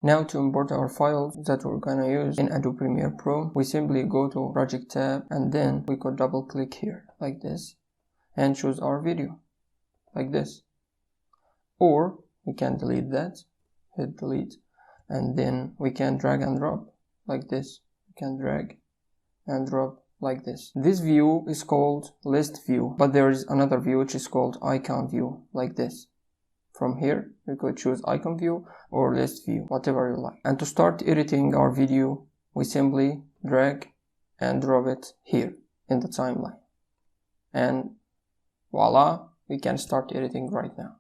Now to import our files that we're gonna use in Adobe Premiere Pro, we simply go to Project tab and then we could double click here like this and choose our video like this. Or we can delete that, hit delete, and then we can drag and drop like this. We can drag and drop like this. This view is called list view, but there is another view which is called icon view like this. From here, you could choose icon view or list view, whatever you like. And to start editing our video, we simply drag and drop it here in the timeline. And voila, we can start editing right now.